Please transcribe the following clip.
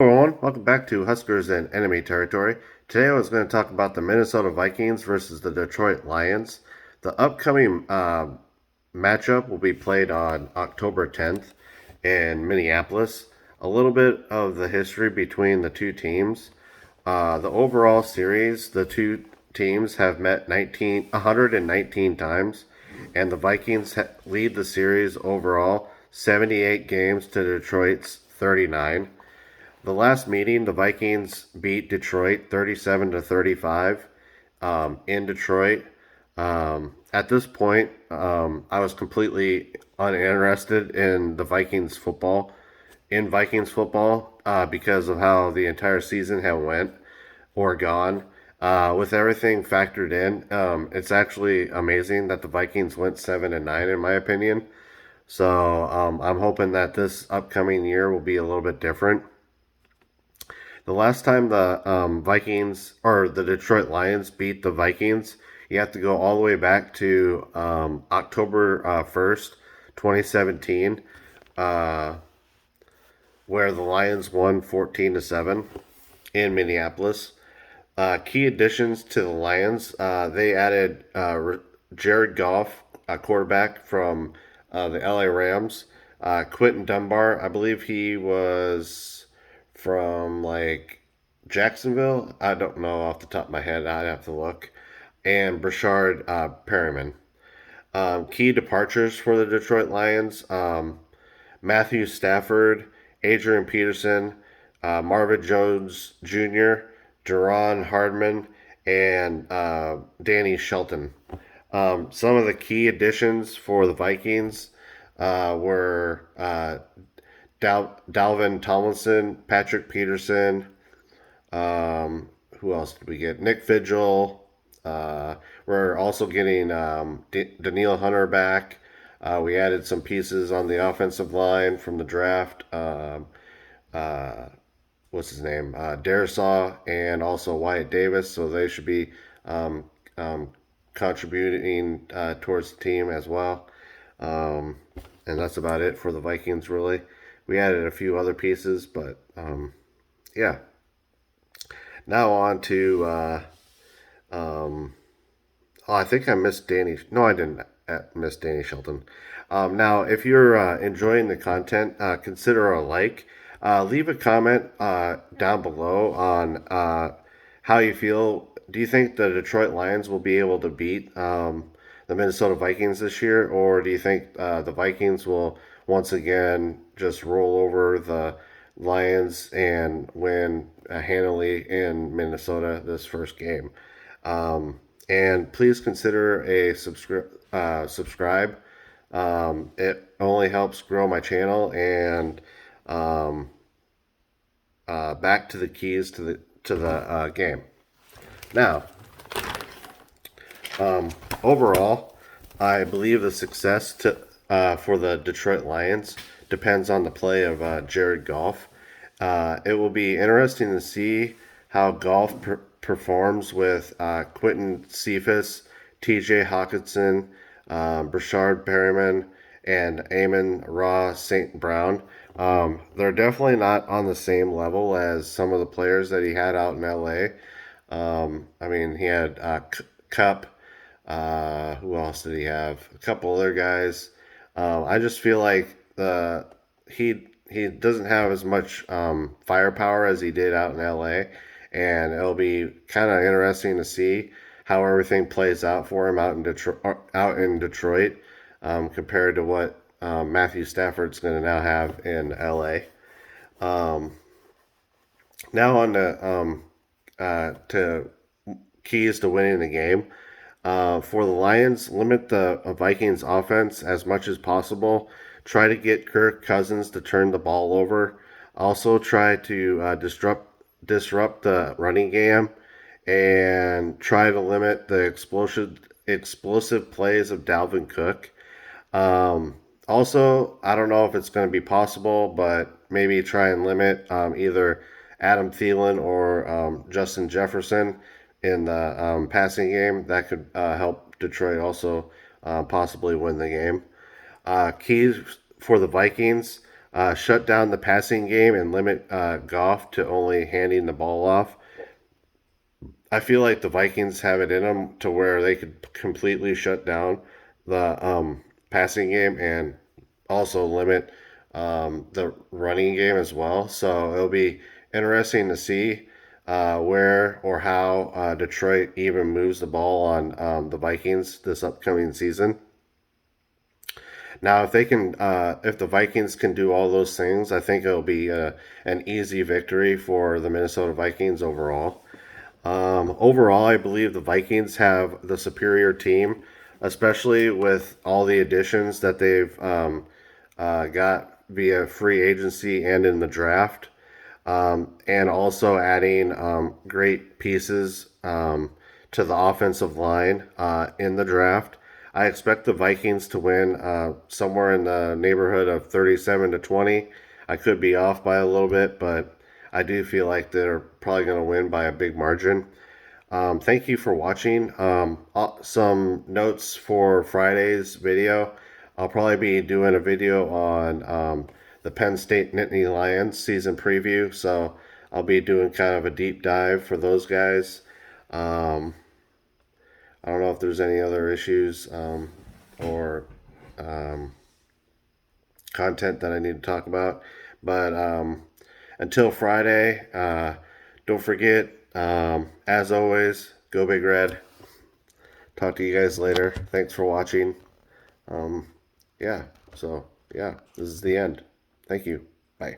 Hello everyone, welcome back to Huskers and Enemy Territory. Today I was going to talk about the Minnesota Vikings versus the Detroit Lions. The upcoming matchup will be played on October 10th in Minneapolis. A little bit of the history between the two teams. The overall series, the two teams have met 119 times, and the Vikings lead the series overall 78 games to Detroit's 39. The last meeting, the Vikings beat Detroit 37 to 35 in Detroit. At this point, I was completely uninterested in Vikings football, because of how the entire season had went or gone. With everything factored in, it's actually amazing that the Vikings went 7-9 in my opinion. So I'm hoping that this upcoming year will be a little bit different. The last time the Vikings or the Detroit Lions beat the Vikings, you have to go all the way back to October 1st, 2017, uh, where the Lions won 14-7 in Minneapolis. Key additions to the Lions, they added Jared Goff, a quarterback from the LA Rams. Quentin Dunbar, I believe he was from like Jacksonville. I don't know off the top of my head. I'd have to look. And Brashard Perriman. Key departures for the Detroit Lions: Matthew Stafford, Adrian Peterson, Marvin Jones Jr., Duron Hardman, and Danny Shelton. Some of the key additions for the Vikings were Dalvin Tomlinson, Patrick Peterson. Who else did we get? Nick Vigil. We're also getting Daniil Hunter back. We added some pieces on the offensive line from the draft. Uh, what's his name? Darisaw and also Wyatt Davis. So they should be um, um, contributing towards the team as well. Um, and that's about it for the Vikings, really. We added a few other pieces, but yeah. Now on to. Um, oh, I think I missed Danny. No, I didn't miss Danny Shelton. Now, if you're enjoying the content, consider a like. Leave a comment down below on how you feel. Do you think the Detroit Lions will be able to beat the Minnesota Vikings this year, or do you think the Vikings will once again just roll over the Lions and win handily in Minnesota this first game? And please consider a subscribe. It only helps grow my channel. And um, back to the keys to the game. Now, overall, I believe the success for the Detroit Lions depends on the play of Jared Goff. It will be interesting to see how Goff performs with Quentin Cephas, T.J. Hawkinson, Brashard Perriman, and Amon Ra St. Brown. They're definitely not on the same level as some of the players that he had out in L.A. I mean, he had Cup. Who else did he have? A couple other guys. I just feel like he doesn't have as much firepower as he did out in LA, and it'll be kind of interesting to see how everything plays out for him out in Detroit, compared to what Matthew Stafford's going to now have in LA. Um, Now on to keys to winning the game. For the Lions, limit the Vikings offense as much as possible. Try to get Kirk Cousins to turn the ball over. Also, try to disrupt the running game, and try to limit the explosive plays of Dalvin Cook. Also, I don't know if it's going to be possible, but maybe try and limit either Adam Thielen or Justin Jefferson in the passing game. That could help Detroit also possibly win the game. Keys for the Vikings. shut down the passing game and limit Goff to only handing the ball off. I feel like the Vikings have it in them to where they could completely shut down the passing game and also limit the running game as well. So it'll be interesting to see where or how Detroit even moves the ball on the Vikings this upcoming season. Now, if the Vikings can do all those things, I think it'll be an easy victory for the Minnesota Vikings overall. Overall, I believe the Vikings have the superior team, especially with all the additions that they've got via free agency and in the draft, and also adding great pieces to the offensive line in the draft. I expect the Vikings to win somewhere in the neighborhood of 37-20. I could be off by a little bit, but I do feel like they're probably going to win by a big margin. Thank you for watching. Some notes for Friday's video. I'll probably be doing a video on the Penn State Nittany Lions season preview, so I'll be doing kind of a deep dive for those guys. Um, I don't know if there's any other issues or um, content that I need to talk about, but until Friday, don't forget, as always, go Big Red. Talk to you guys later. Thanks for watching. Um, yeah, so yeah, this is the end. Thank you. Bye.